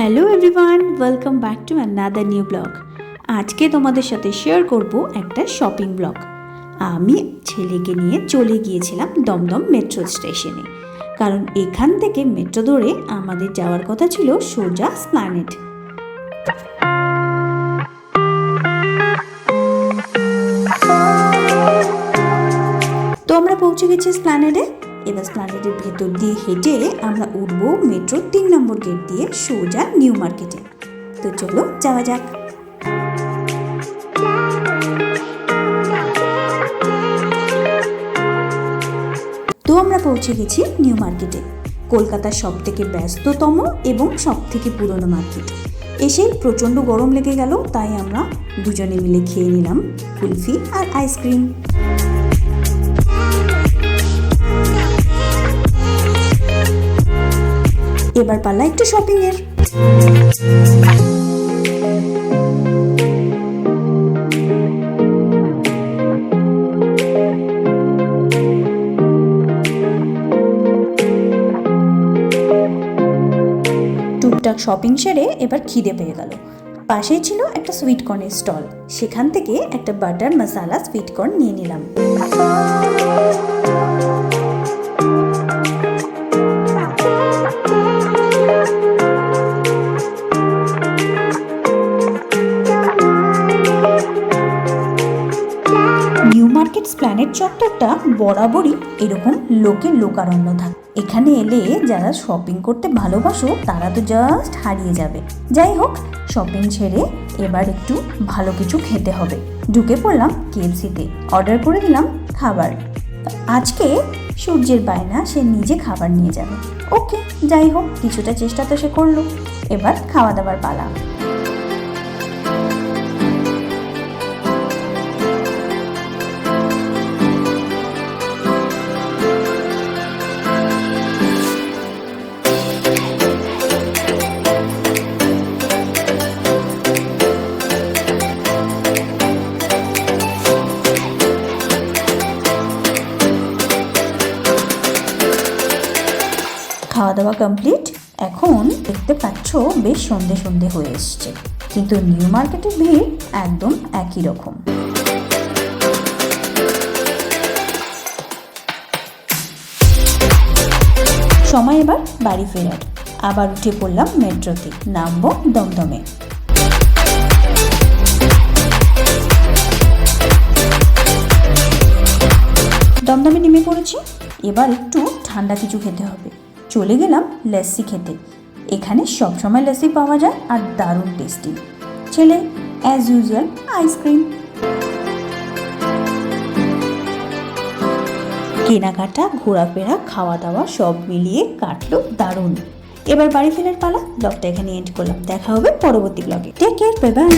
Hello everyone, welcome back to another new blog. আজকে তোমাদের সাথে শেয়ার করব একটা শপিং ব্লগ। আমি ছেলেকে নিয়ে চলে গিয়েছিলাম দমদম মেট্রো স্টেশনে, কারণ এখান থেকে মেট্রো ধরে আমাদের যাওয়ার কথা ছিল সোজা এসপ্ল্যানেড। তো আমরা পৌঁছে গেছি এসপ্ল্যানেডে। এবার এসপ্ল্যানেডের ভেতর দিয়ে হেঁটে আমরা উঠবো মেট্রোর 3 নম্বর গেট দিয়ে সোজা নিউ মার্কেটে। তো চলো যাওয়া যাক। তো আমরা পৌঁছে গেছি নিউ মার্কেটে, কলকাতার সব থেকে ব্যস্ততম এবং সব থেকে পুরনো মার্কেট। এসে প্রচণ্ড গরম লেগে গেল, তাই আমরা দুজনে মিলে খেয়ে নিলাম কুলফি আর আইসক্রিম। এবার পালা একটু শপিং এর। টুকটাক শপিং সেরে এবার খিদে পেয়ে গেল। পাশেই ছিল একটা সুইট কর্নের স্টল, সেখান থেকে একটা বাটার মশালা সুইট কর্ন নিয়ে নিলাম। নিউ মার্কেট এসপ্ল্যানেড চত্বরটা বরাবরই এরকম লোকে লোকারণ্য থাকে। এখানে এলে যারা শপিং করতে ভালোবাসো তারা তো জাস্ট হারিয়ে যাবে। যাই হোক, শপিং ছেড়ে এবার একটু ভালো কিছু খেতে হবে। ঢুকে পড়লাম KFCতে, অর্ডার করে দিলাম খাবার। আজকে সূর্যের বায়না, সে নিজে খাবার নিয়ে যাবে। ওকে, যাই হোক, কিছুটা চেষ্টা তো সে করলো। এবার খাওয়া দাওয়ার পালা। খাওয়া দাওয়া কমপ্লিট। এখন দেখতে পাচ্ছ বেশ সন্ধে সন্ধে হয়ে এসছে, কিন্তু নিউ মার্কেটের ভিড় একদম একই রকম। সময় এবার বাড়ি ফেরার। আবার উঠে পড়লাম মেট্রোতে, নামবো দমদমে। দমদমে নেমে পড়েছি। এবার একটু ঠান্ডা কিছু খেতে হবে। চলে গেলাম লস্যি খেতে। এখানে সবসময় লস্যি পাওয়া যায় আর দারুণ টেস্টি। ছেলে অ্যাজ ইউজুয়াল আইসক্রিম। কেনাকাটা, ঘোরাফেরা, খাওয়া দাওয়া সব মিলিয়ে কাটলো দারুণ। এবার বাড়ি ফেরার পালা। ব্লগটা এখানে এন্ড করলাম। দেখা হবে পরবর্তী ব্লগে। Take care, bye by.